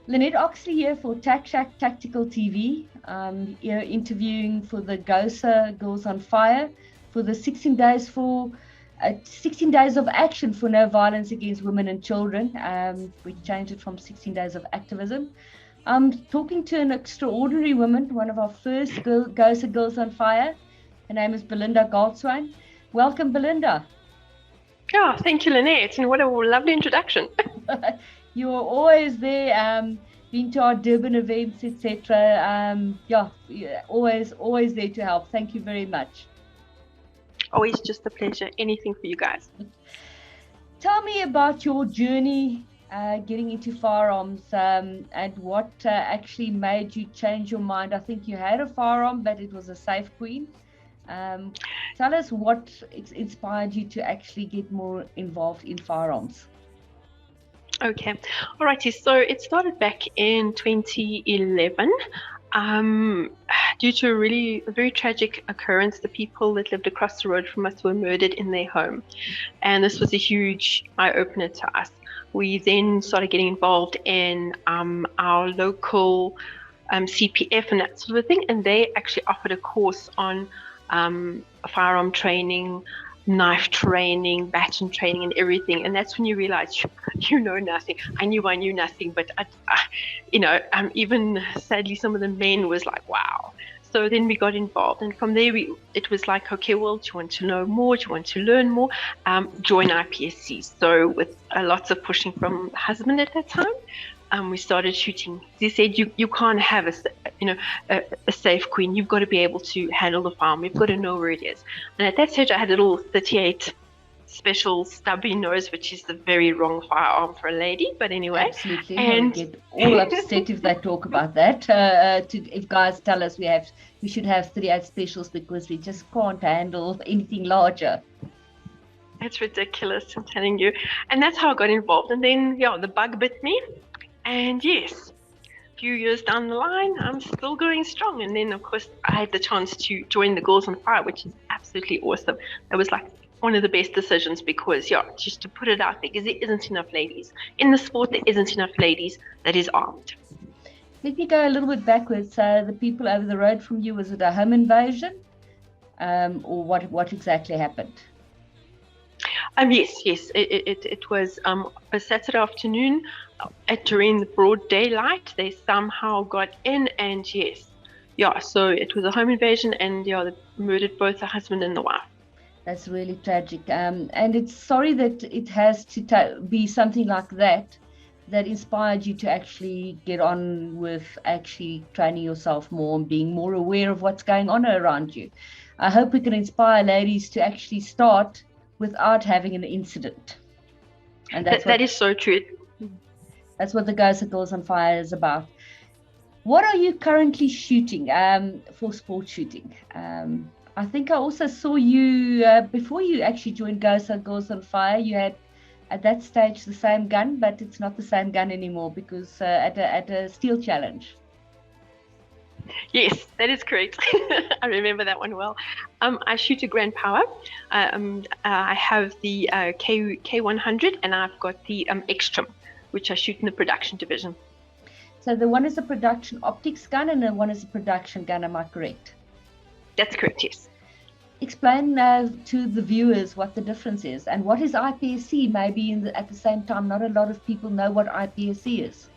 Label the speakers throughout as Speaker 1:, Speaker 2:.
Speaker 1: Lynette Oxley here for SHAC Tactical TV. Here interviewing for the GOSA Girls on Fire for the 16 days for 16 days of action for no violence against women and children. We changed it from 16 days of activism. I'm talking to an extraordinary woman, one of our first GOSA Girls on Fire. Her name is Belinda Goldswain. Welcome, Belinda.
Speaker 2: Yeah, thank you, Lynette, and what a lovely introduction.
Speaker 1: You are always there, been to our Durban events, etc. Always there to help. Thank you very much.
Speaker 2: Always just a pleasure. Anything for you guys.
Speaker 1: Tell me about your journey getting into firearms and what actually made you change your mind. I think you had a firearm, but it was a Safe Queen. Tell us what inspired you to actually get more involved in firearms.
Speaker 2: Okay, alrighty. So it started back in 2011. Due to a very tragic occurrence, the people that lived across the road from us were murdered in their home. And this was a huge eye-opener to us. We then started getting involved in our local CPF and that sort of thing. And they actually offered a course on firearm training, knife training, baton training, and everything. And that's when you realize you know nothing. I knew nothing, but even sadly, some of the men was like, wow. So then we got involved, and from there it was like, okay, well, do you want to know more? Do you want to learn more? Join IPSC. So with lots of pushing from the husband at that time, we started shooting. He said, you can't have a Safe Queen. You've got to be able to handle the firearm. You've got to know where it is. And at that stage, I had a little 38 special stubby nose, which is the very wrong firearm for a lady. But anyway,
Speaker 1: absolutely, and get all upset if they talk about that. If guys tell us we should have 38 specials because we just can't handle anything larger.
Speaker 2: It's ridiculous, I'm telling you. And that's how I got involved. And then, the bug bit me. And yes, a few years down the line, I'm still going strong. And then, of course, I had the chance to join the Girls on Fire, which is absolutely awesome. It was like one of the best decisions because, just to put it out there, because there isn't enough ladies. In the sport, there isn't enough ladies that is armed.
Speaker 1: Let me go a little bit backwards. The people over the road from you, was it a home invasion? Or what exactly happened?
Speaker 2: Yes. It was a Saturday afternoon during the broad daylight. They somehow got in, and so it was a home invasion, and they murdered both the husband and the wife.
Speaker 1: That's really tragic. And it's sorry that it has to be something like that inspired you to actually get on with actually training yourself more and being more aware of what's going on around you. I hope we can inspire ladies to actually start without having an incident. And
Speaker 2: that is so true.
Speaker 1: That's what the GOSA Girls on Fire is about. What are you currently shooting for sport shooting? I think I also saw you before you actually joined GOSA Girls on Fire. You had at that stage the same gun, but it's not the same gun anymore because at a steel challenge.
Speaker 2: Yes, that is correct. I remember that one well. I shoot a Grand Power. I have the K100, and I've got the Extreme, which I shoot in the production division.
Speaker 1: So the one is a production optics gun, and the one is a production gun. Am I correct?
Speaker 2: That's correct. Yes.
Speaker 1: Explain to the viewers what the difference is, and what is IPSC. Maybe at the same time, not a lot of people know what IPSC is.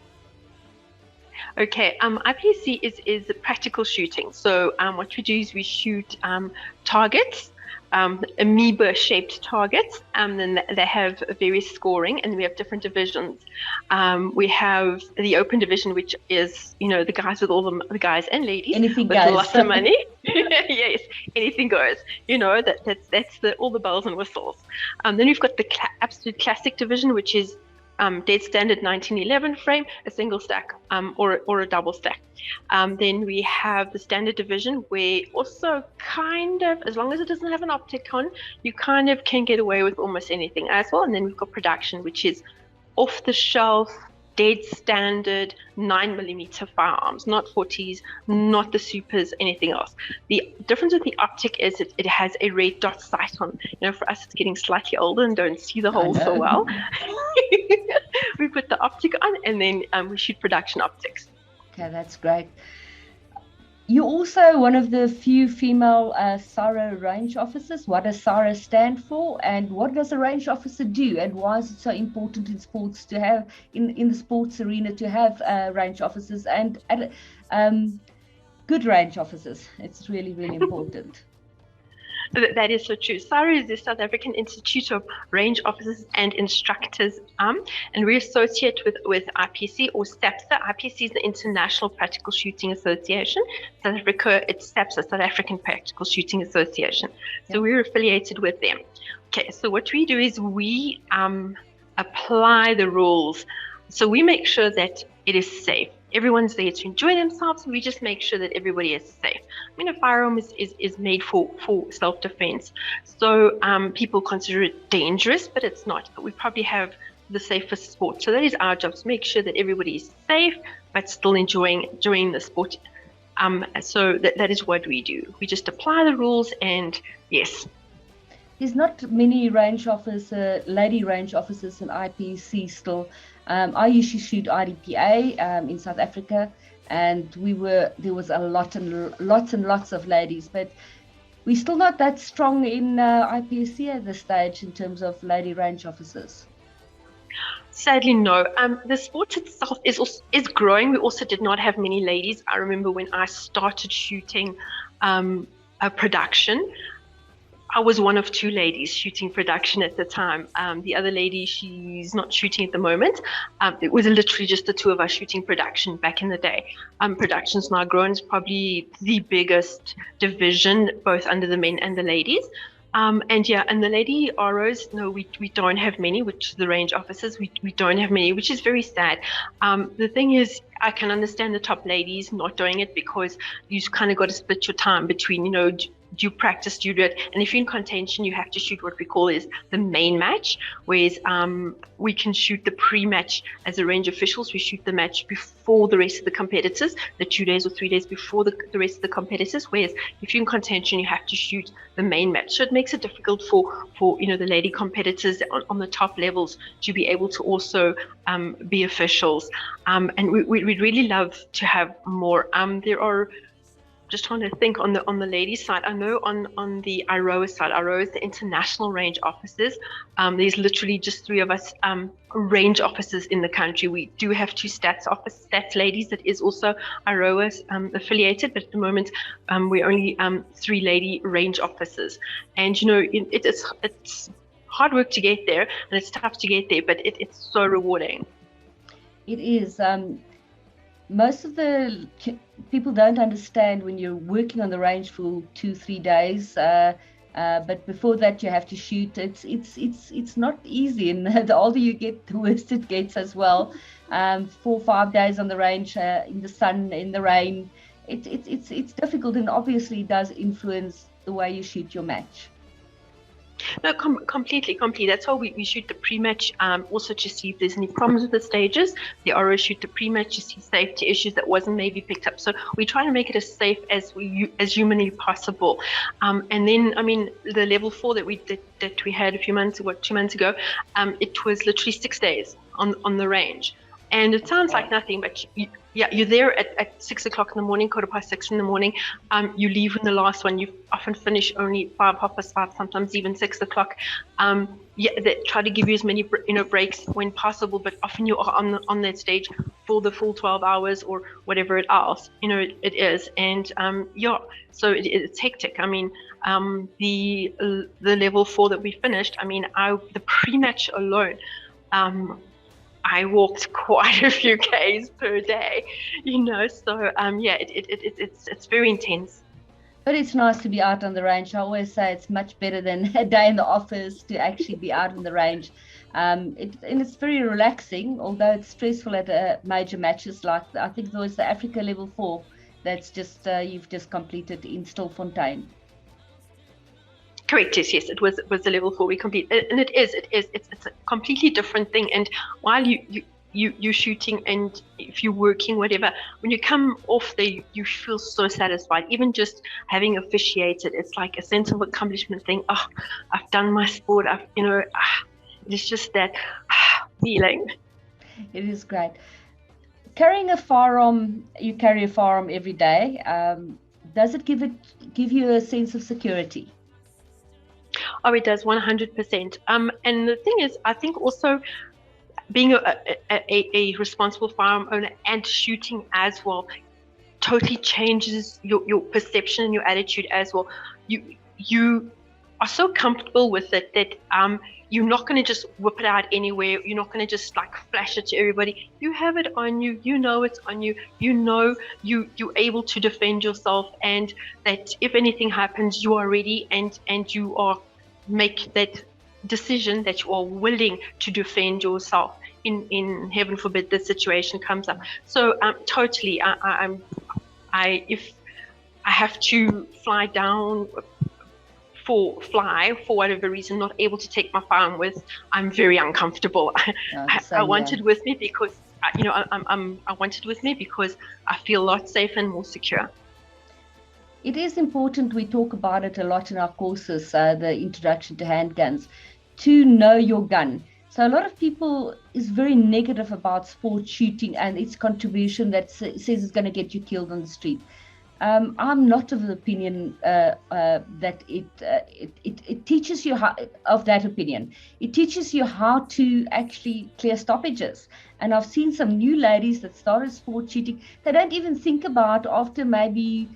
Speaker 2: Okay, IPSC is practical shooting. So what we do is we shoot targets, amoeba-shaped targets, and then they have various scoring, and we have different divisions. We have the open division, which is, the guys with all the guys and ladies
Speaker 1: anything
Speaker 2: with
Speaker 1: goes.
Speaker 2: Lots of money. Yes, anything goes. That's all the bells and whistles. Then we've got the absolute classic division, which is dead standard 1911 frame, a single stack or a double stack. Then we have the standard division, where also kind of, as long as it doesn't have an optic on, you kind of can get away with almost anything as well. And then we've got production, which is off the shelf, dead standard 9mm firearms, not 40s, not the supers, anything else. The difference with the optic is it has a red dot sight on. For us, it's getting slightly older and don't see the hole so well. we put the optic on, and then we shoot production optics.
Speaker 1: Okay, that's great. You're also one of the few female SAIRO Range Officers. What does SAIRO stand for, and what does a range officer do, and why is it so important in sports to have, in the sports arena, to have range officers and good range officers? It's really, really important.
Speaker 2: That is so true. SAIRO is the South African Institute of Range Officers and Instructors, and we associate with IPC or SAPSA. IPC is the International Practical Shooting Association. South Africa, it's SAPSA, South African Practical Shooting Association. So we're affiliated with them. Okay, so what we do is we apply the rules. So we make sure that it is safe. Everyone's there to enjoy themselves. We just make sure that everybody is safe. I mean, a firearm is made for self-defense. So people consider it dangerous, but it's not. But we probably have the safest sport. So that is our job, to make sure that everybody is safe, but still enjoying the sport. So that is what we do. We just apply the rules, and yes.
Speaker 1: There's not many lady range officers in IPC still. I used to shoot IDPA in South Africa, and there was lots and lots of ladies, but we're still not that strong in IPC at this stage in terms of lady range officers.
Speaker 2: Sadly, no. The sport itself is growing. We also did not have many ladies. I remember when I started shooting a production, I was one of 2 ladies shooting production at the time. The other lady, she's not shooting at the moment. It was literally just the 2 of us shooting production back in the day. Production's now grown. It's probably the biggest division, both under the men and the ladies. And the lady ROs, no, we don't have many, which the range officers, we don't have many, which is very sad. The thing is, I can understand the top ladies not doing it, because you kind of got to split your time between, do you practice, do you do it? And if you're in contention, you have to shoot what we call is the main match, whereas we can shoot the pre-match as a range officials. We shoot the match before the rest of the competitors, the 2 days or 3 days before the rest of the competitors, whereas if you're in contention, you have to shoot the main match. So it makes it difficult for the lady competitors on the top levels to be able to also be officials. And we'd really love to have more. There are, just trying to think on the ladies' side. I know on the IROA side, IROA is the International Range Officers. There's literally just 3 of us range officers in the country. We do have 2 stats ladies that is also IROA affiliated, but at the moment we're only 3 lady range officers. And it's hard work to get there, and it's tough to get there, but it's so rewarding.
Speaker 1: It is. Most of the people don't understand when you're working on the range for 2-3 days, but before that you have to shoot. It's not easy, and the older you get, the worse it gets as well. 4-5 days on the range, in the sun, in the rain, it's difficult, and obviously it does influence the way you shoot your match.
Speaker 2: No, completely. That's why we shoot the pre-match, also to see if there's any problems with the stages. The RO shoot the pre-match to see safety issues that wasn't maybe picked up. So we try to make it as safe as humanly possible. And then, I mean, the level 4 that we had a few months ago, 2 months ago, it was literally 6 days on the range. And it sounds like nothing, but you're there at 6 o'clock in the morning, 6:15 in the morning. You leave in the last one. You often finish only 5, 5:30, sometimes even 6 o'clock. They try to give you as many breaks when possible, but often you are on that stage for the full 12 hours or whatever else it is. And so it's hectic. I mean, the level 4 that we finished, I mean, the pre-match alone, I walked quite a few Ks per day, so it's very intense.
Speaker 1: But it's nice to be out on the range. I always say it's much better than a day in the office to actually be out on the range. And it's very relaxing, although it's stressful at major matches, like I think there was the Africa level 4 that's just you've just completed in Stilfontein.
Speaker 2: Correct. Yes. It was the level 4 we completed, and it's a completely different thing. And while you're shooting, and if you're working, whatever, when you come off there, you feel so satisfied. Even just having officiated, it's like a sense of accomplishment thing. Oh, I've done my sport. It's just that feeling.
Speaker 1: It is great. Carrying a firearm, you carry a firearm every day. Does it give you a sense of security?
Speaker 2: Oh, it does, 100%. And the thing is, I think also being a responsible firearm owner and shooting as well totally changes your perception and your attitude as well. You are so comfortable with it that you're not going to just whip it out anywhere. You're not going to just like flash it to everybody. You have it on you. You know it's on you. You know you're able to defend yourself, and that if anything happens, you are ready, and you are make that decision that you are willing to defend yourself in heaven forbid the situation comes up. So totally, if I have to fly down for whatever reason, not able to take my firearm with, I'm very uncomfortable. I want it with me because I want it with me because I feel a lot safer and more secure.
Speaker 1: It is important, we talk about it a lot in our courses, the introduction to handguns, to know your gun. So a lot of people is very negative about sport shooting and its contribution that says it's going to get you killed on the street. I'm not of the opinion that it teaches you how, of that opinion. It teaches you how to actually clear stoppages. And I've seen some new ladies that started sport shooting. They don't even think about after maybe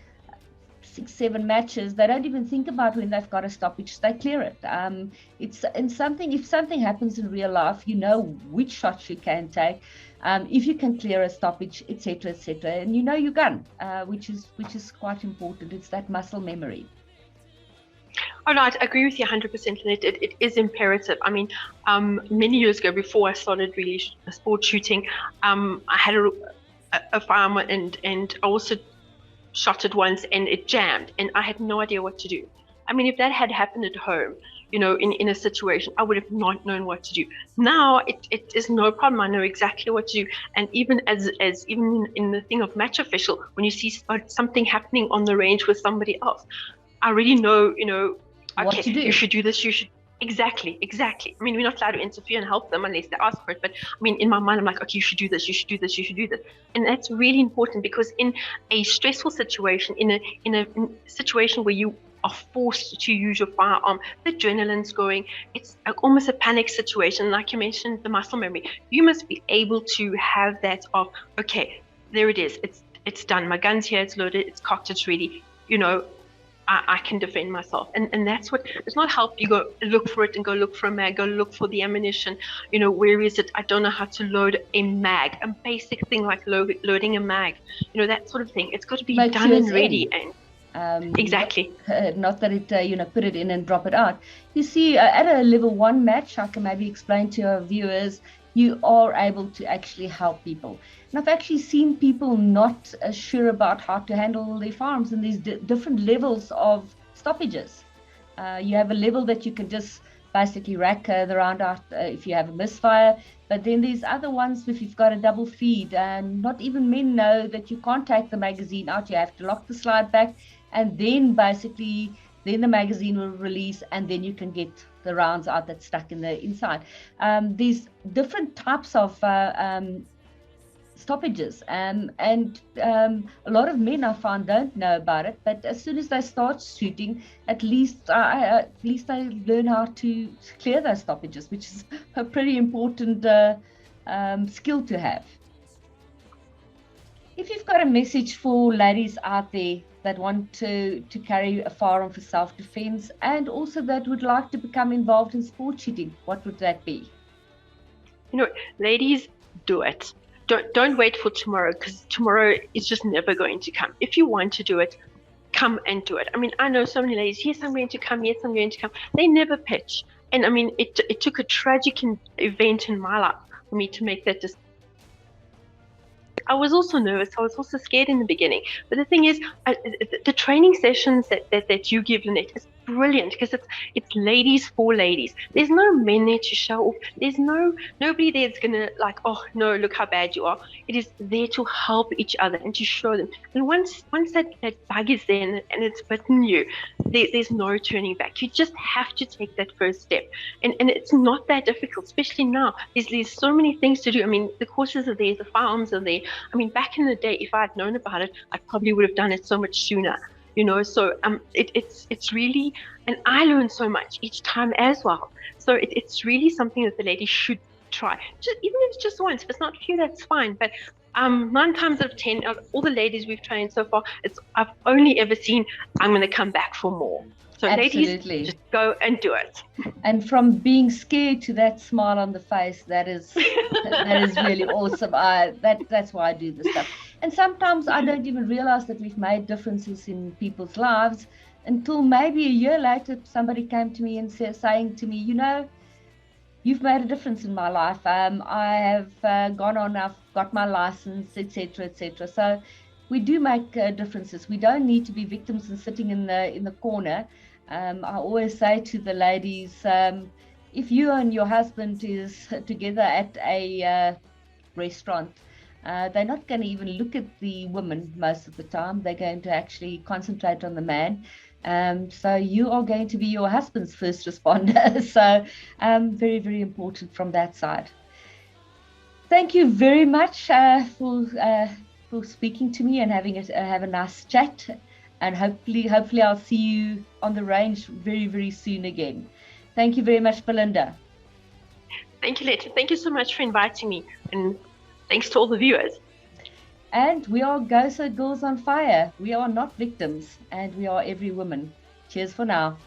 Speaker 1: 6-7 matches, they don't even think about when they've got a stoppage, they clear it. It's in something, if something happens in real life, you know which shots you can take, if you can clear a stoppage, etc., and you know your gun, which is quite important. It's that muscle memory.
Speaker 2: Oh no, I agree with you 100%, and it is imperative. I mean, many years ago, before I started really sport shooting, I had a firearm, and I also shot it once and it jammed, and I had no idea what to do. I mean, if that had happened at home, in a situation, I would have not known what to do. Now it is no problem. I know exactly what to do. And even as even in the thing of match official, when you see something happening on the range with somebody else, I already know, okay, you should do this, you should. Exactly. I mean, we're not allowed to interfere and help them unless they ask for it. But I mean, in my mind, I'm like, okay, you should do this, you should do this, you should do this. And that's really important, because in a stressful situation, in a situation where you are forced to use your firearm, the adrenaline's going, it's almost a panic situation. Like you mentioned, the muscle memory, you must be able to have that of, okay, there it is, it's done, my gun's here, it's loaded, it's cocked, it's ready, I can defend myself. And that's what, it's not help you go look for it and go look for a mag, go look for the ammunition, where is it? I don't know how to load a mag, a basic thing like loading a mag, that sort of thing. It's got to be done and ready. And exactly.
Speaker 1: Not that it, put it in and drop it out. You see, at a level 1 match, I can maybe explain to our viewers, you are able to actually help people. And I've actually seen people not sure about how to handle their firearms, and there's different levels of stoppages. You have a level that you can just basically rack the round out if you have a misfire, but then there's other ones if you've got a double feed, and not even men know that you can't take the magazine out. You have to lock the slide back, and then basically then the magazine will release, and then you can get the rounds out that's stuck in the inside. There's different types of stoppages, and a lot of men I found don't know about it, but as soon as they start shooting, at least they learn how to clear those stoppages, which is a pretty important skill to have. If you've got a message for ladies out there that want to carry a firearm for self-defense, and also that would like to become involved in sport shooting, what would that be?
Speaker 2: Ladies, do it. Don't wait for tomorrow, because tomorrow is just never going to come. If you want to do it, come and do it. I mean, I know so many ladies, yes, I'm going to come, yes, I'm going to come. They never pitch. And I mean, it took a tragic event in my life for me to make that decision. I was also nervous. I was also scared in the beginning. But the thing is, the training sessions that you give, Lynette, is brilliant, because it's ladies for ladies. There's no men there to show off. There's nobody there that's gonna like, oh no, look how bad you are. It is there to help each other and to show them. And once that bug is there and it's bitten you, there's no turning back. You just have to take that first step. And it's not that difficult, especially now. There's so many things to do. I mean, the courses are there, the firearms are there. I mean, back in the day, if I'd known about it, I probably would have done it so much sooner. So it's really, and I learned so much each time as well. So it's really something that the ladies should try. Even if it's just once, if it's not for you, that's fine. But 9 times out of 10, of all the ladies we've trained so far, I've only ever seen, I'm going to come back for more. So
Speaker 1: Absolutely.
Speaker 2: Ladies, just go and do it.
Speaker 1: And from being scared to that smile on the face, that is really awesome. That's why I do this stuff. And sometimes I don't even realize that we've made differences in people's lives until maybe a year later somebody came to me and saying to me, you've made a difference in my life. I have gone on, I've got my license, etc., etc. So we do make differences. We don't need to be victims and sitting in the corner. I always say to the ladies, if you and your husband is together at a restaurant, they're not going to even look at the woman most of the time. They're going to actually concentrate on the man. So you are going to be your husband's first responder. So very, very important from that side. Thank you very much for speaking to me and have a nice chat. And hopefully I'll see you on the range very, very soon again. Thank you very much, Belinda.
Speaker 2: Thank you, Letta. Thank you so much for inviting me. And thanks to all the viewers.
Speaker 1: And we are GOSA Girls on Fire. We are not victims, and we are every woman. Cheers for now.